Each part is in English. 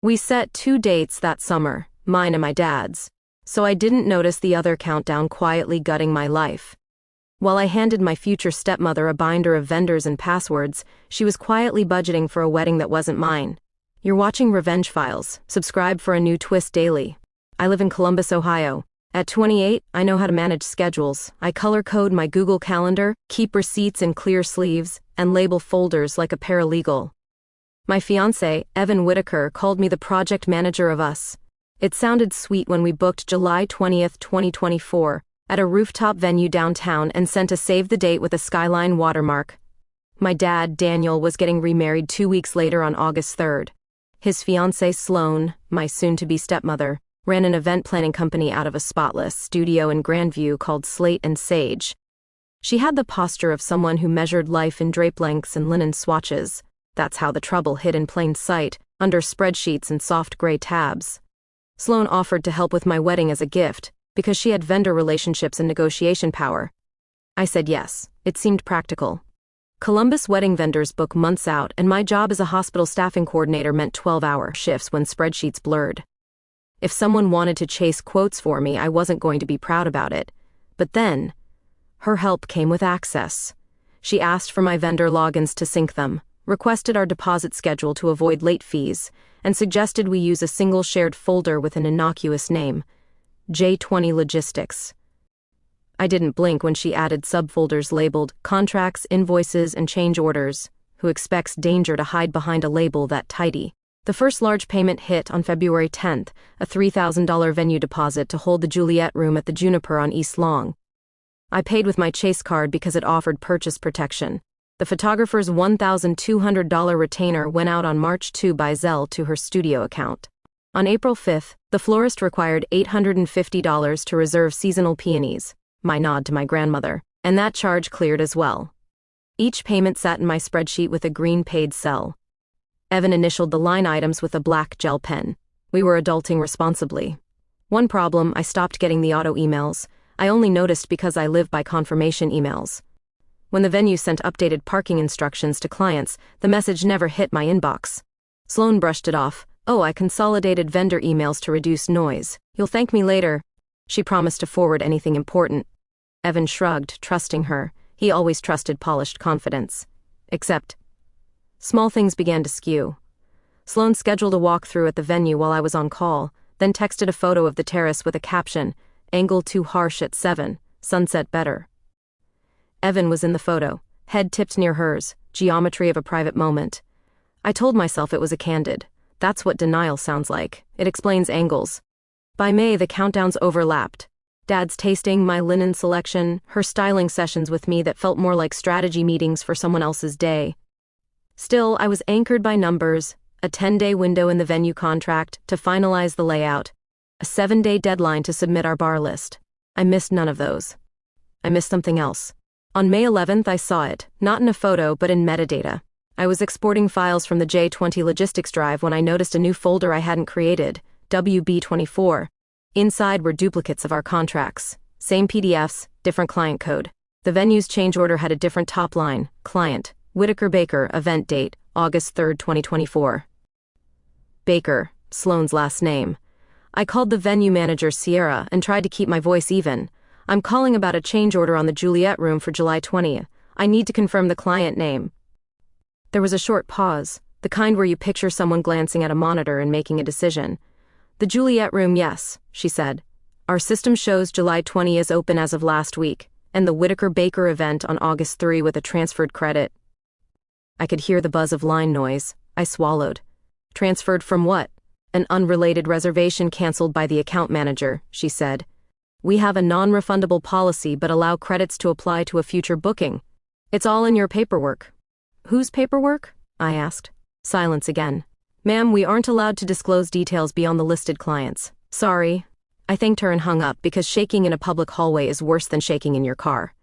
We set 2 dates that summer, mine and my dad's, so I didn't notice the other countdown quietly gutting my life. While I handed my future stepmother a binder of vendors and passwords, she was quietly budgeting for a wedding that wasn't mine. You're watching Revenge Files. Subscribe for a new twist daily. I live in Columbus, Ohio. At 28, I know how to manage schedules. I color code my Google Calendar, keep receipts in clear sleeves, and label folders like a paralegal. My fiancé, Evan Whitaker, called me the project manager of us. It sounded sweet when we booked July 20th, 2024, at a rooftop venue downtown and sent a save the date with a skyline watermark. My dad, Daniel, was getting remarried 2 weeks later on August 3rd. His fiancée, Sloan, my soon-to-be stepmother, ran an event planning company out of a spotless studio in Grandview called Slate and Sage. She had the posture of someone who measured life in drape lengths and linen swatches. That's how the trouble hid in plain sight, under spreadsheets and soft gray tabs. Sloan offered to help with my wedding as a gift, because she had vendor relationships and negotiation power. I said yes, it seemed practical. Columbus wedding vendors book months out, and my job as a hospital staffing coordinator meant 12-hour shifts when spreadsheets blurred. If someone wanted to chase quotes for me, I wasn't going to be proud about it. But then, her help came with access. She asked for my vendor logins to sync them, requested our deposit schedule to avoid late fees, and suggested we use a single shared folder with an innocuous name, J20 Logistics. I didn't blink when she added subfolders labeled Contracts, Invoices, and Change Orders. Who expects danger to hide behind a label that tidy? The first large payment hit on February 10th, a $3,000 venue deposit to hold the Juliet Room at the Juniper on East Long. I paid with my Chase card because it offered purchase protection. The photographer's $1,200 retainer went out on March 2 by Zelle to her studio account. On April 5th, the florist required $850 to reserve seasonal peonies, my nod to my grandmother, and that charge cleared as well. Each payment sat in my spreadsheet with a green paid cell. Evan initialed the line items with a black gel pen. We were adulting responsibly. One problem, I stopped getting the auto emails. I only noticed because I live by confirmation emails. When the venue sent updated parking instructions to clients, the message never hit my inbox. Sloan brushed it off. Oh, I consolidated vendor emails to reduce noise. You'll thank me later. She promised to forward anything important. Evan shrugged, trusting her. He always trusted polished confidence. Except, small things began to skew. Sloan scheduled a walkthrough at the venue while I was on call, then texted a photo of the terrace with a caption, "Angle too harsh at 7, sunset better." Evan was in the photo, head tipped near hers, geometry of a private moment. I told myself it was a candid. That's what denial sounds like. It explains angles. By May, the countdowns overlapped. Dad's tasting, my linen selection, her styling sessions with me that felt more like strategy meetings for someone else's day. Still, I was anchored by numbers, a 10-day window in the venue contract to finalize the layout, a 7-day deadline to submit our bar list. I missed none of those. I missed something else. On May 11th, I saw it, not in a photo but in metadata. I was exporting files from the J20 Logistics drive when I noticed a new folder I hadn't created, WB24. Inside were duplicates of our contracts. Same PDFs, different client code. The venue's change order had a different top line, client, Whitaker Baker, event date, August 3rd, 2024. Baker, Sloan's last name. I called the venue manager, Sierra, and tried to keep my voice even. I'm calling about a change order on the Juliet Room for July 20th. I need to confirm the client name. There was a short pause, the kind where you picture someone glancing at a monitor and making a decision. The Juliet Room, yes, she said. Our system shows July 20 is open as of last week, and the Whitaker Baker event on August 3 with a transferred credit. I could hear the buzz of line noise. I swallowed. Transferred from what? An unrelated reservation canceled by the account manager, she said. We have a non-refundable policy but allow credits to apply to a future booking. It's all in your paperwork. Whose paperwork? I asked. Silence again. Ma'am, we aren't allowed to disclose details beyond the listed clients. Sorry. I thanked her and hung up because shaking in a public hallway is worse than shaking in your car.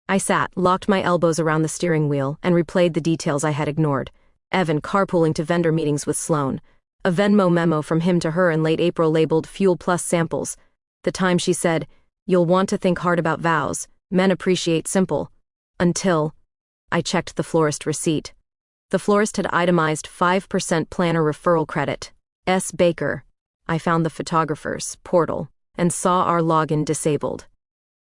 I sat, locked my elbows around the steering wheel, and replayed the details I had ignored. Evan carpooling to vendor meetings with Sloan. A Venmo memo from him to her in late April labeled Fuel Plus Samples. The time she said, "You'll want to think hard about vows. Men appreciate simple." Until I checked the florist receipt. The florist had itemized 5% planner referral credit. S. Baker. I found the photographer's portal and saw our login disabled.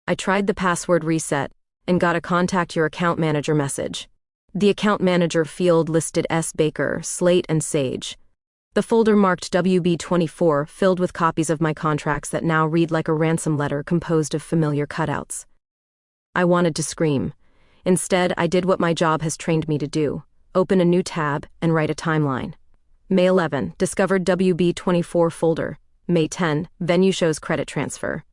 I tried the password reset and got a contact your account manager message. The account manager field listed S. Baker, Slate and Sage. The folder marked WB24 filled with copies of my contracts that now read like a ransom letter composed of familiar cutouts. I wanted to scream. Instead, I did what my job has trained me to do: open a new tab and write a timeline. May 11, discovered WB24 folder. May 10, venue shows credit transfer.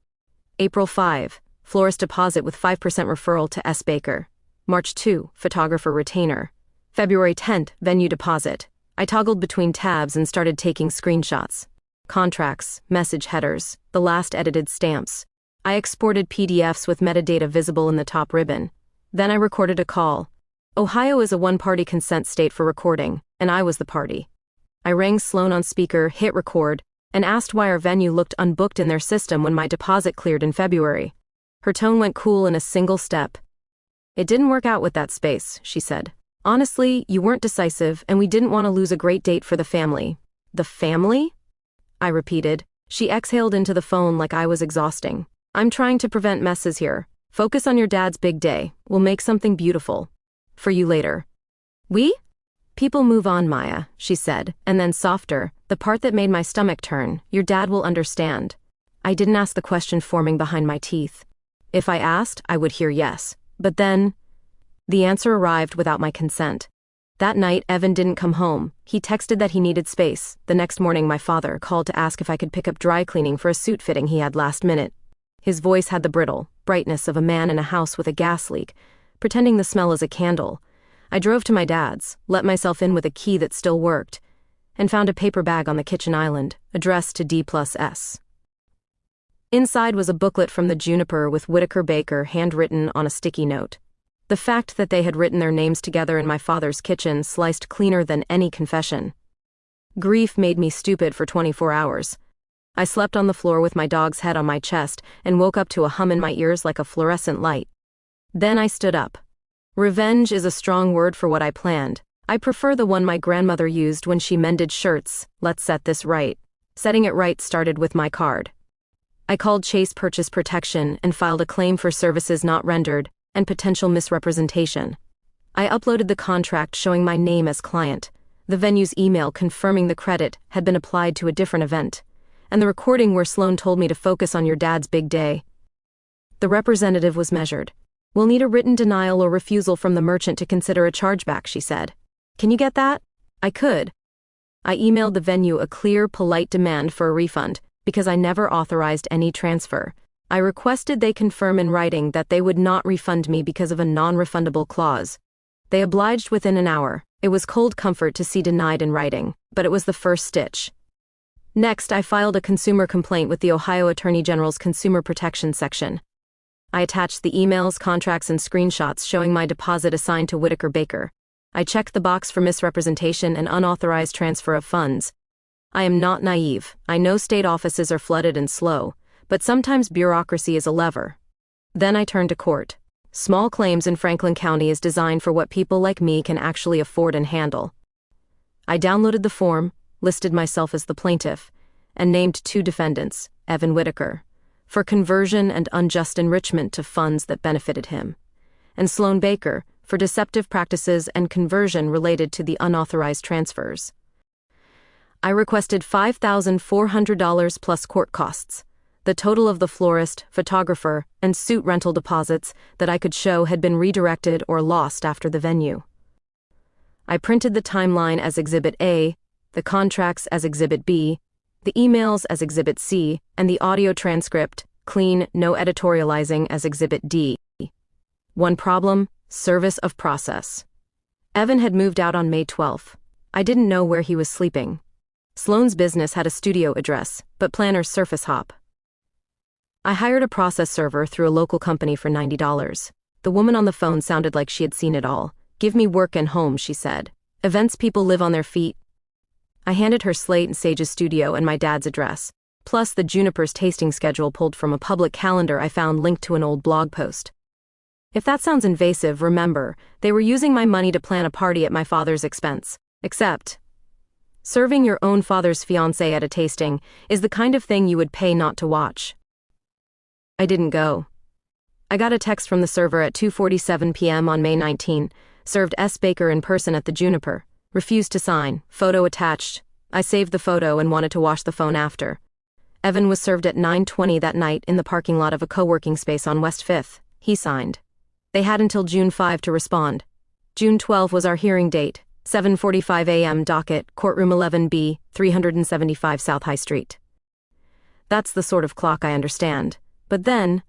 April 5, florist deposit with 5% referral to S. Baker. March 2, photographer retainer. February 10, venue deposit. I toggled between tabs and started taking screenshots. Contracts, message headers, the last edited stamps. I exported PDFs with metadata visible in the top ribbon. Then I recorded a call. Ohio is a one-party consent state for recording, and I was the party. I rang Sloan on speaker, hit record, and asked why our venue looked unbooked in their system when my deposit cleared in February. Her tone went cool in a single step. "It didn't work out with that space," she said. "Honestly, you weren't decisive, and we didn't want to lose a great date for the family." "The family?" I repeated. She exhaled into the phone like I was exhausting. "I'm trying to prevent messes here. Focus on your dad's big day. We'll make something beautiful. For you later." "We?" "People move on, Maya," she said, and then softer, the part that made my stomach turn. "Your dad will understand." I didn't ask the question forming behind my teeth. If I asked, I would hear yes. But then, the answer arrived without my consent. That night, Evan didn't come home. He texted that he needed space. The next morning, my father called to ask if I could pick up dry cleaning for a suit fitting he had last minute. His voice had the brittle brightness of a man in a house with a gas leak, pretending the smell is a candle. I drove to my dad's, let myself in with a key that still worked, and found a paper bag on the kitchen island, addressed to D+S. Inside was a booklet from the Juniper with Whitaker Baker handwritten on a sticky note. The fact that they had written their names together in my father's kitchen sliced cleaner than any confession. Grief made me stupid for 24 hours. I slept on the floor with my dog's head on my chest and woke up to a hum in my ears like a fluorescent light. Then I stood up. Revenge is a strong word for what I planned. I prefer the one my grandmother used when she mended shirts. Let's set this right. Setting it right started with my card. I called Chase Purchase Protection and filed a claim for services not rendered and potential misrepresentation. I uploaded the contract showing my name as client, the venue's email confirming the credit had been applied to a different event, and the recording where Sloan told me to focus on your dad's big day. The representative was measured. "We'll need a written denial or refusal from the merchant to consider a chargeback," she said. "Can you get that?" I could. I emailed the venue a clear, polite demand for a refund, because I never authorized any transfer. I requested they confirm in writing that they would not refund me because of a non-refundable clause. They obliged within an hour. It was cold comfort to see denied in writing, but it was the first stitch. Next, I filed a consumer complaint with the Ohio Attorney General's Consumer Protection Section. I attached the emails, contracts, and screenshots showing my deposit assigned to Whitaker Baker. I checked the box for misrepresentation and unauthorized transfer of funds. I am not naive. I know state offices are flooded and slow, but sometimes bureaucracy is a lever. Then I turned to court. Small claims in Franklin County is designed for what people like me can actually afford and handle. I downloaded the form, listed myself as the plaintiff, and named 2 defendants, Evan Whitaker, for conversion and unjust enrichment to funds that benefited him, and Sloan Baker, for deceptive practices and conversion related to the unauthorized transfers. I requested $5,400 plus court costs. The total of the florist, photographer, and suit rental deposits that I could show had been redirected or lost after the venue. I printed the timeline as Exhibit A, the contracts as Exhibit B, the emails as Exhibit C, and the audio transcript, clean, no editorializing, as Exhibit D. One problem: service of process. Evan had moved out on May 12th. I didn't know where he was sleeping. Sloan's business had a studio address, but planners surface hop. I hired a process server through a local company for $90. The woman on the phone sounded like she had seen it all. "Give me work and home," she said. "Events people live on their feet." I handed her Slate and Sage's studio and my dad's address, plus the Juniper's tasting schedule pulled from a public calendar I found linked to an old blog post. If that sounds invasive, remember, they were using my money to plan a party at my father's expense. Except, Serving your own father's fiancé at a tasting is the kind of thing you would pay not to watch. I didn't go. I got a text from the server at 2:47 p.m. on May 19, served S. Baker in person at the Juniper, refused to sign, photo attached. I saved the photo and wanted to wash the phone after. Evan was served at 9:20 that night in the parking lot of a co-working space on West 5th. He signed. They had until June 5 to respond. June 12 was our hearing date, 7:45 a.m. docket, courtroom 11B, 375 South High Street. That's the sort of clock I understand. But then,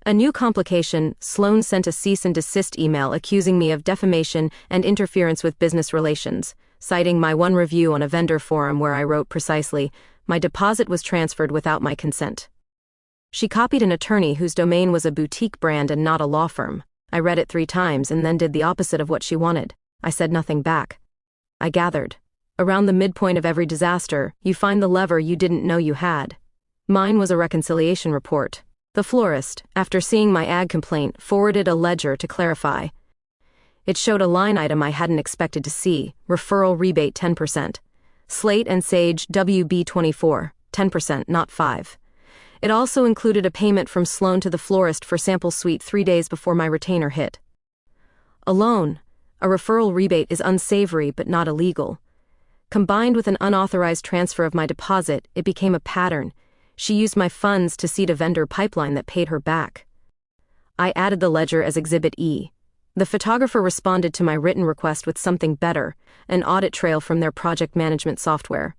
a new complication. Sloan sent a cease and desist email accusing me of defamation and interference with business relations, citing my one review on a vendor forum where I wrote precisely, "My deposit was transferred without my consent." She copied an attorney whose domain was a boutique brand and not a law firm. I read it 3 times and then did the opposite of what she wanted. I said nothing back. I gathered. Around the midpoint of every disaster, you find the lever you didn't know you had. Mine was a reconciliation report. The florist, after seeing my ag complaint, forwarded a ledger to clarify. It showed a line item I hadn't expected to see, referral rebate 10%. Slate and Sage WB24, 10%, not 5. It also included a payment from Sloan to the florist for sample suite 3 days before my retainer hit. Alone, a referral rebate is unsavory but not illegal. Combined with an unauthorized transfer of my deposit, it became a pattern. She used my funds to seed a vendor pipeline that paid her back. I added the ledger as Exhibit E. The photographer responded to my written request with something better, an audit trail from their project management software.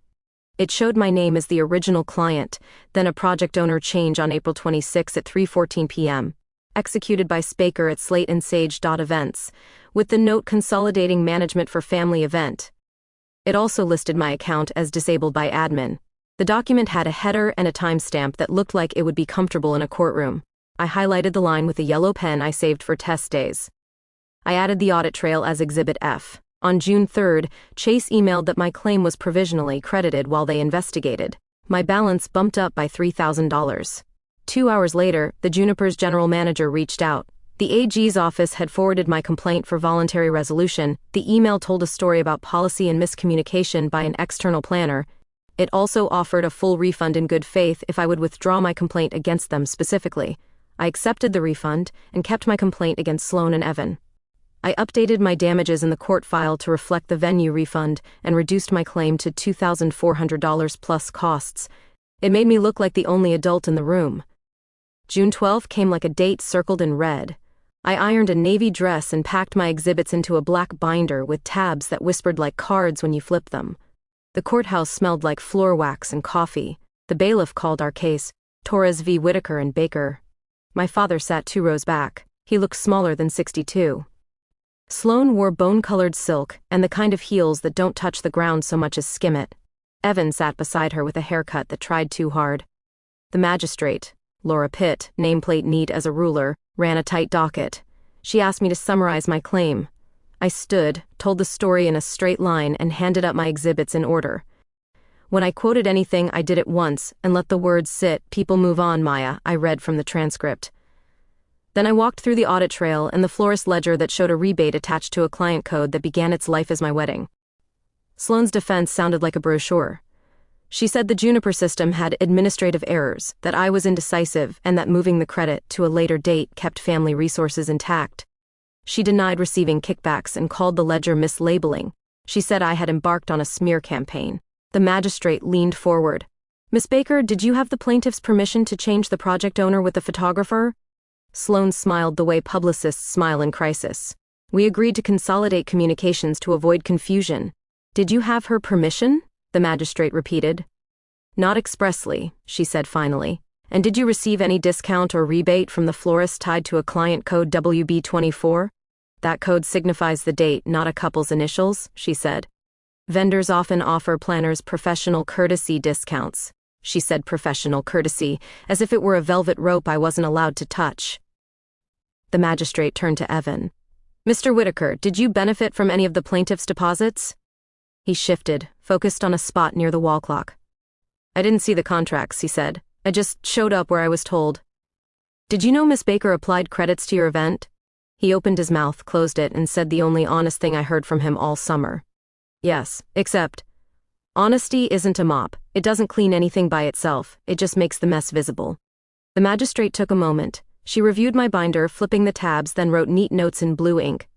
It showed my name as the original client, then a project owner change on April 26 at 3:14 p.m., executed by Spaker at Slate and Sage. Events, with the note consolidating management for family event. It also listed my account as disabled by admin. The document had a header and a timestamp that looked like it would be comfortable in a courtroom. I highlighted the line with a yellow pen I saved for test days. I added the audit trail as Exhibit F. On June 3, Chase emailed that my claim was provisionally credited while they investigated. My balance bumped up by $3,000. 2 hours later, the Juniper's general manager reached out. The AG's office had forwarded my complaint for voluntary resolution. The email told a story about policy and miscommunication by an external planner. It also offered a full refund in good faith if I would withdraw my complaint against them specifically. I accepted the refund and kept my complaint against Sloan and Evan. I updated my damages in the court file to reflect the venue refund and reduced my claim to $2,400 plus costs. It made me look like the only adult in the room. June 12 came like a date circled in red. I ironed a navy dress and packed my exhibits into a black binder with tabs that whispered like cards when you flip them. The courthouse smelled like floor wax and coffee. The bailiff called our case Torres v. Whitaker and Baker. My father sat 2 rows back. He looked smaller than 62. Sloan wore bone-colored silk and the kind of heels that don't touch the ground so much as skim it. Evan sat beside her with a haircut that tried too hard. The magistrate, Laura Pitt, nameplate neat as a ruler, ran a tight docket. She asked me to summarize my claim. I stood, told the story in a straight line, and handed up my exhibits in order. When I quoted anything, I did it once and let the words sit. "People move on, Maya," I read from the transcript. Then I walked through the audit trail and the florist ledger that showed a rebate attached to a client code that began its life as my wedding. Sloan's defense sounded like a brochure. She said the Juniper system had administrative errors, that I was indecisive, and that moving the credit to a later date kept family resources intact. She denied receiving kickbacks and called the ledger mislabeling. She said I had embarked on a smear campaign. The magistrate leaned forward. "Miss Baker, did you have the plaintiff's permission to change the project owner with the photographer?" Sloan smiled the way publicists smile in crisis. "We agreed to consolidate communications to avoid confusion." "Did you have her permission?" the magistrate repeated. "Not expressly," she said finally. "And did you receive any discount or rebate from the florist tied to a client code WB24? That code signifies the date, not a couple's initials," she said. "Vendors often offer planners professional courtesy discounts." She said professional courtesy, as if it were a velvet rope I wasn't allowed to touch. The magistrate turned to Evan. "Mr. Whitaker, did you benefit from any of the plaintiff's deposits?" He shifted, focused on a spot near the wall clock. "I didn't see the contracts," he said. "I just showed up where I was told." "Did you know Miss Baker applied credits to your event?" He opened his mouth, closed it, and said the only honest thing I heard from him all summer. "Yes, except..." Honesty isn't a mop. It doesn't clean anything by itself, it just makes the mess visible. The magistrate took a moment. She reviewed my binder, flipping the tabs, then wrote neat notes in blue ink.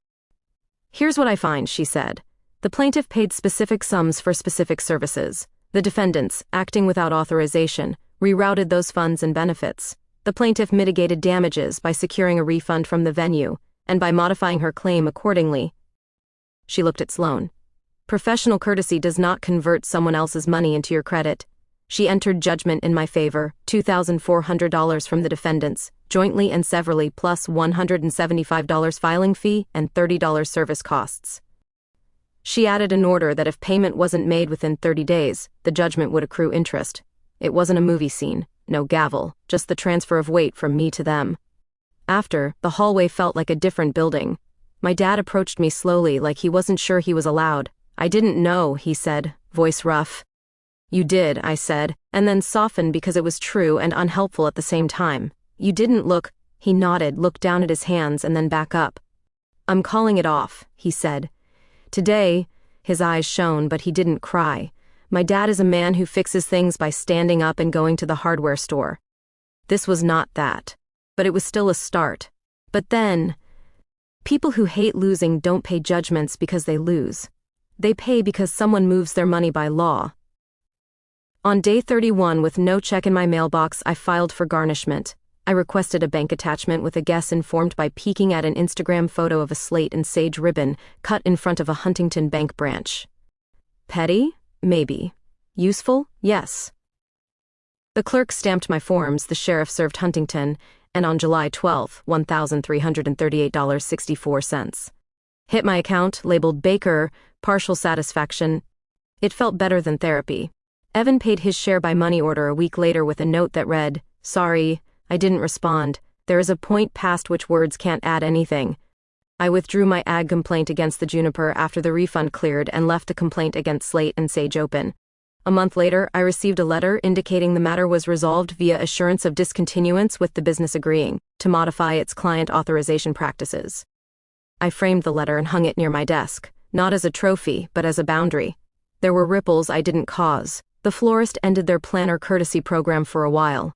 Here's what I find, she said. The plaintiff paid specific sums for specific services. The defendants, acting without authorization, rerouted those funds and benefits. The plaintiff mitigated damages by securing a refund from the venue, and by modifying her claim accordingly. She looked at Sloane. Professional courtesy does not convert someone else's money into your credit. She entered judgment in my favor, $2,400 from the defendants, jointly and severally, plus $175 filing fee and $30 service costs. She added an order that if payment wasn't made within 30 days, the judgment would accrue interest. It wasn't a movie scene, no gavel, just the transfer of weight from me to them. After, the hallway felt like a different building. My dad approached me slowly, like he wasn't sure he was allowed. I didn't know, he said, voice rough. You did, I said, and then softened because it was true and unhelpful at the same time. You didn't look, he nodded, looked down at his hands and then back up. I'm calling it off, he said. Today, his eyes shone, but he didn't cry. My dad is a man who fixes things by standing up and going to the hardware store. This was not that, but it was still a start. But then, people who hate losing don't pay judgments because they lose. They pay because someone moves their money by law. On day 31, with no check in my mailbox, I filed for garnishment. I requested a bank attachment with a guess informed by peeking at an Instagram photo of a slate and sage ribbon cut in front of a Huntington Bank branch. Petty? Maybe. Useful? Yes. The clerk stamped my forms, the sheriff served Huntington, and on July 12, $1,338.64. Hit my account, labeled Baker, partial satisfaction. It felt better than therapy. Evan paid his share by money order a week later with a note that read, Sorry, I didn't respond. There is a point past which words can't add anything. I withdrew my ag complaint against the Juniper after the refund cleared and left a complaint against Slate and Sage open. A month later, I received a letter indicating the matter was resolved via assurance of discontinuance, with the business agreeing to modify its client authorization practices. I framed the letter and hung it near my desk, not as a trophy, but as a boundary. There were ripples I didn't cause. The florist ended their planner courtesy program for a while.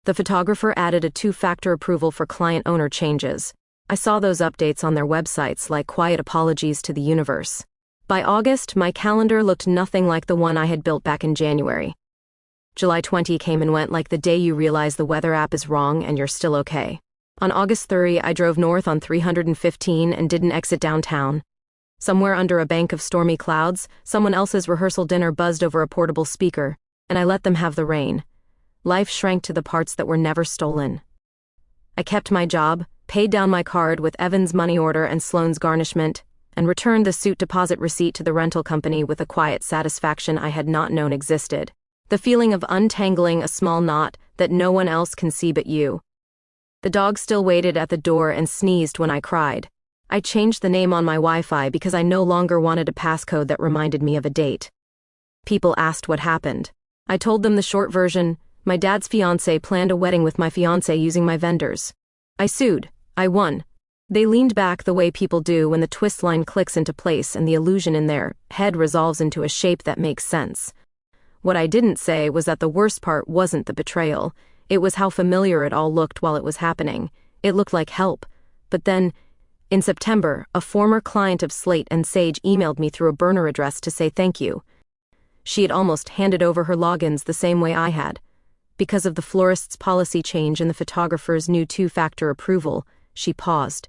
The photographer added a 2-factor approval for client-owner changes. I saw those updates on their websites like quiet apologies to the universe. By August, my calendar looked nothing like the one I had built back in January. July 20 came and went like the day you realize the weather app is wrong and you're still okay. On August 30, I drove north on 315 and didn't exit downtown. Somewhere under a bank of stormy clouds, someone else's rehearsal dinner buzzed over a portable speaker, and I let them have the rein. Life shrank to the parts that were never stolen. I kept my job, paid down my card with Evan's money order and Sloane's garnishment, and returned the suit deposit receipt to the rental company with a quiet satisfaction I had not known existed. The feeling of untangling a small knot that no one else can see but you. The dog still waited at the door and sneezed when I cried. I changed the name on my Wi-Fi because I no longer wanted a passcode that reminded me of a date. People asked what happened. I told them the short version. My dad's fiancé planned a wedding with my fiancé using my vendors. I sued. I won. They leaned back the way people do when the twist line clicks into place and the illusion in their head resolves into a shape that makes sense. What I didn't say was that the worst part wasn't the betrayal. It was how familiar it all looked while it was happening. It looked like help. But then, in September, a former client of Slate and Sage emailed me through a burner address to say thank you. She had almost handed over her logins the same way I had. Because of the florist's policy change and the photographer's new 2-factor approval, she paused.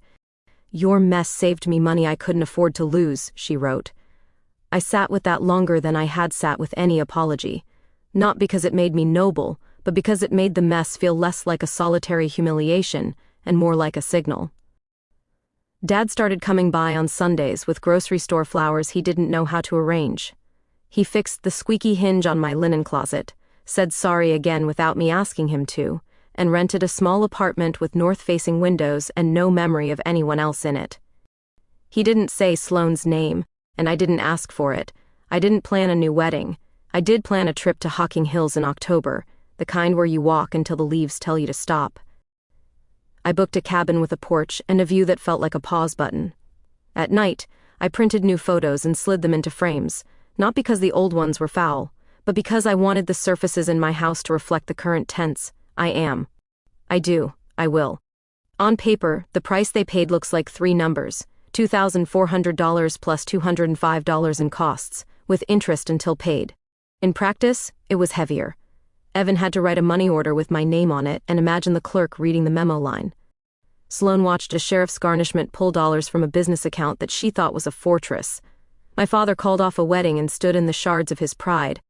Your mess saved me money I couldn't afford to lose, she wrote. I sat with that longer than I had sat with any apology. Not because it made me noble, but because it made the mess feel less like a solitary humiliation and more like a signal. Dad started coming by on Sundays with grocery store flowers he didn't know how to arrange. He fixed the squeaky hinge on my linen closet, said sorry again without me asking him to, and rented a small apartment with north-facing windows and no memory of anyone else in it. He didn't say Sloane's name, and I didn't ask for it. I didn't plan a new wedding. I did plan a trip to Hocking Hills in October, the kind where you walk until the leaves tell you to stop. I booked a cabin with a porch and a view that felt like a pause button. At night, I printed new photos and slid them into frames, Not because the old ones were foul, but because I wanted the surfaces in my house to reflect the current tense. I am. I do. I will. On paper, the price they paid looks like 3 numbers, $2,400 plus $205 in costs, with interest until paid. In practice, it was heavier. Evan had to write a money order with my name on it and imagine the clerk reading the memo line. Sloane watched a sheriff's garnishment pull dollars from a business account that she thought was a fortress. My father called off a wedding and stood in the shards of his pride.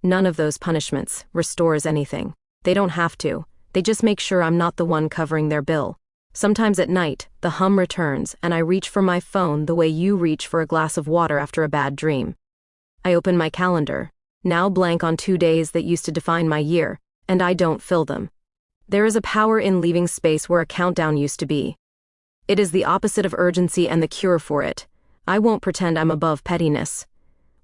None of those punishments restores anything. They don't have to. They just make sure I'm not the one covering their bill. Sometimes at night, the hum returns and I reach for my phone the way you reach for a glass of water after a bad dream. I open my calendar, now blank on 2 days that used to define my year, and I don't fill them. There is a power in leaving space where a countdown used to be. It is the opposite of urgency and the cure for it. I won't pretend I'm above pettiness.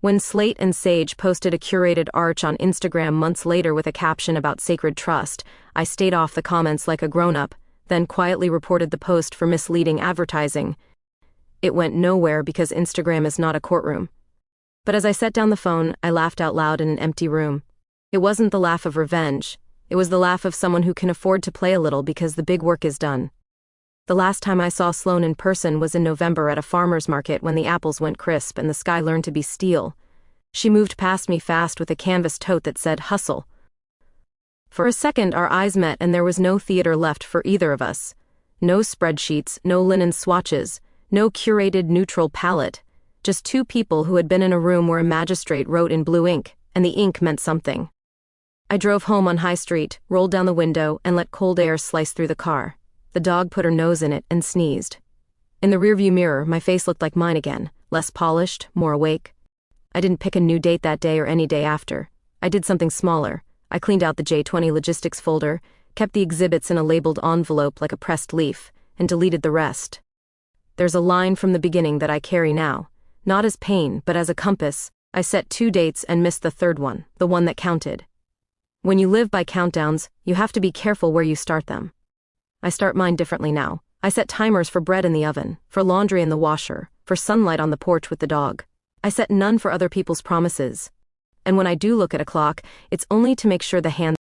When Slate and Sage posted a curated arch on Instagram months later with a caption about sacred trust, I stayed off the comments like a grown-up, then quietly reported the post for misleading advertising. It went nowhere because Instagram is not a courtroom. But as I set down the phone, I laughed out loud in an empty room. It wasn't the laugh of revenge. It was the laugh of someone who can afford to play a little because the big work is done. The last time I saw Sloane in person was in November at a farmer's market when the apples went crisp and the sky learned to be steel. She moved past me fast with a canvas tote that said, "Hustle." For a second our eyes met and there was no theater left for either of us. No spreadsheets, no linen swatches, no curated neutral palette. Just 2 people who had been in a room where a magistrate wrote in blue ink, and the ink meant something. I drove home on High Street, rolled down the window, and let cold air slice through the car. The dog put her nose in it and sneezed. In the rearview mirror, my face looked like mine again, less polished, more awake. I didn't pick a new date that day or any day after. I did something smaller. I cleaned out the J20 logistics folder, kept the exhibits in a labeled envelope like a pressed leaf, and deleted the rest. There's a line from the beginning that I carry now. Not as pain, but as a compass. I set 2 dates and missed the third one, the one that counted. When you live by countdowns, you have to be careful where you start them. I start mine differently now. I set timers for bread in the oven, for laundry in the washer, for sunlight on the porch with the dog. I set none for other people's promises. And when I do look at a clock, it's only to make sure the hands